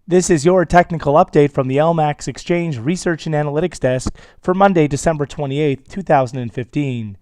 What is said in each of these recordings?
This is your technical update from the LMAX Exchange Research and Analytics Desk for Monday, December 28th, 2015.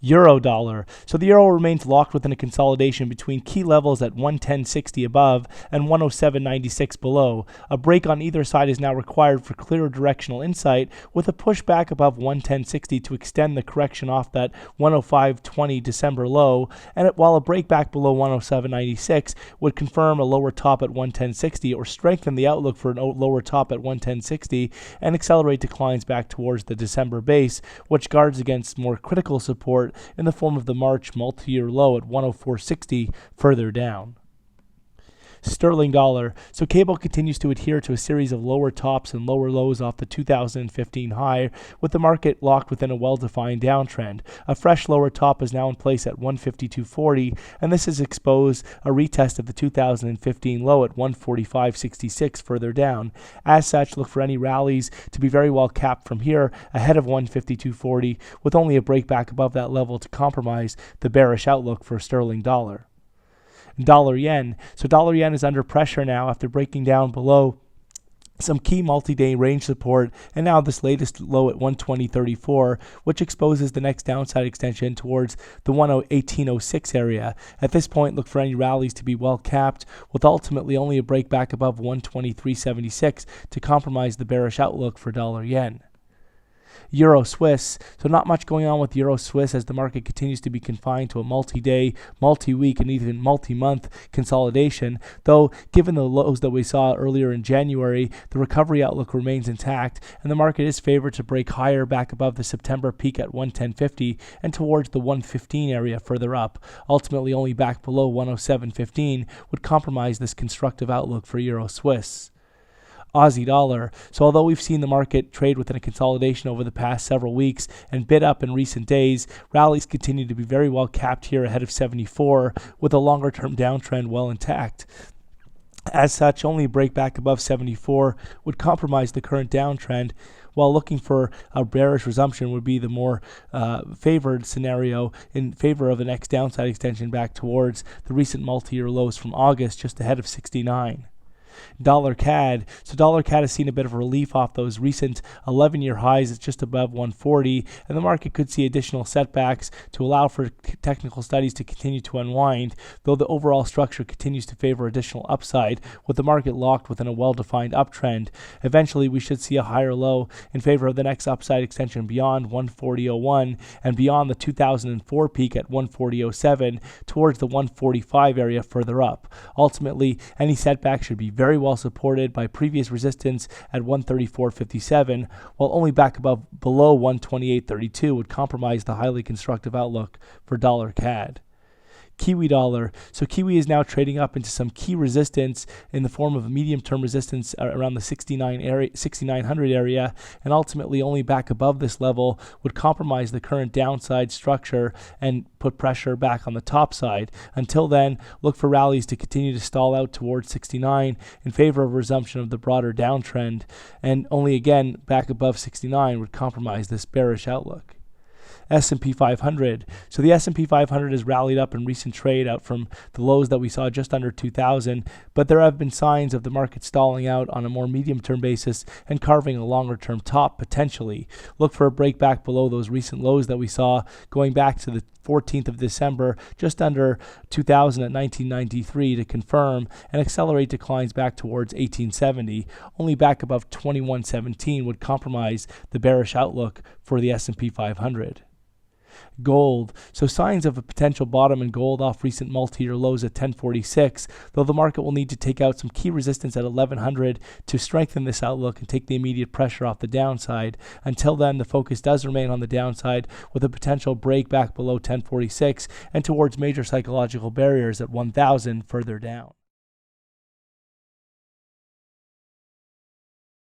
Euro dollar. So the euro remains locked within a consolidation between key levels at 110.60 above and 107.96 below. A break on either side is now required for clearer directional insight, with a pushback above 110.60 to extend the correction off that 105.20 December low, and while a break back below 107.96 would confirm a lower top at 110.60 or strengthen the outlook for a lower top at 110.60 and accelerate declines back towards the December base, which guards against more critical support in the form of the March multi-year low at 104.60 further down. Sterling dollar. So cable continues to adhere to a series of lower tops and lower lows off the 2015 high, with the market locked within a well-defined downtrend. A fresh lower top is now in place at 152.40, and this has exposed a retest of the 2015 low at 145.66 further down. As such, look for any rallies to be very well capped from here ahead of 152.40, with only a breakback above that level to compromise the bearish outlook for sterling dollar. Dollar yen. So dollar yen is under pressure now after breaking down below some key multi-day range support, and now this latest low at 120.34, which exposes the next downside extension towards the 18.06 area. At this point, look for any rallies to be well capped, with ultimately only a breakback above 123.76 to compromise the bearish outlook for dollar yen. Euro Swiss. So not much going on with Euro Swiss as the market continues to be confined to a multi-day, multi-week, and even multi-month consolidation, though given the lows that we saw earlier in January, the recovery outlook remains intact, and the market is favored to break higher back above the September peak at 110.50 and towards the 115 area further up. Ultimately, only back below 107.15 would compromise this constructive outlook for Euro Swiss. Aussie dollar. So although we've seen the market trade within a consolidation over the past several weeks and bid up in recent days, rallies continue to be very well capped here ahead of 74, with a longer term downtrend well intact. As such, only a break back above 74 would compromise the current downtrend, while looking for a bearish resumption would be the more favored scenario in favor of the next downside extension back towards the recent multi-year lows from August, just ahead of 69. Dollar CAD. So dollar CAD has seen a bit of relief off those recent 11-year highs. It's just above 140, and the market could see additional setbacks to allow for technical studies to continue to unwind, though the overall structure continues to favor additional upside, with the market locked within a well-defined uptrend. Eventually, we should see a higher low in favor of the next upside extension beyond 140.01 and beyond the 2004 peak at 140.07 towards the 145 area further up. Ultimately, any setback should be very well supported by previous resistance at 134.57, while only back below 128.32 would compromise the highly constructive outlook for dollar CAD. Kiwi dollar. So Kiwi is now trading up into some key resistance in the form of a medium-term resistance around the 6,900 area, and ultimately only back above this level would compromise the current downside structure and put pressure back on the top side. Until then, look for rallies to continue to stall out towards 69 in favor of resumption of the broader downtrend, and only again back above 69 would compromise this bearish outlook. S&P 500. So the S&P 500 has rallied up in recent trade out from the lows that we saw just under 2,000, but there have been signs of the market stalling out on a more medium-term basis and carving a longer-term top potentially. Look for a break back below those recent lows that we saw going back to the 14th of December, just under 2,000 at 1993 to confirm and accelerate declines back towards 1870. Only back above 2117 would compromise the bearish outlook for the S&P 500. Gold. So signs of a potential bottom in gold off recent multi-year lows at 1046, though the market will need to take out some key resistance at 1100 to strengthen this outlook and take the immediate pressure off the downside. Until then, the focus does remain on the downside, with a potential break back below 1046 and towards major psychological barriers at 1000 further down.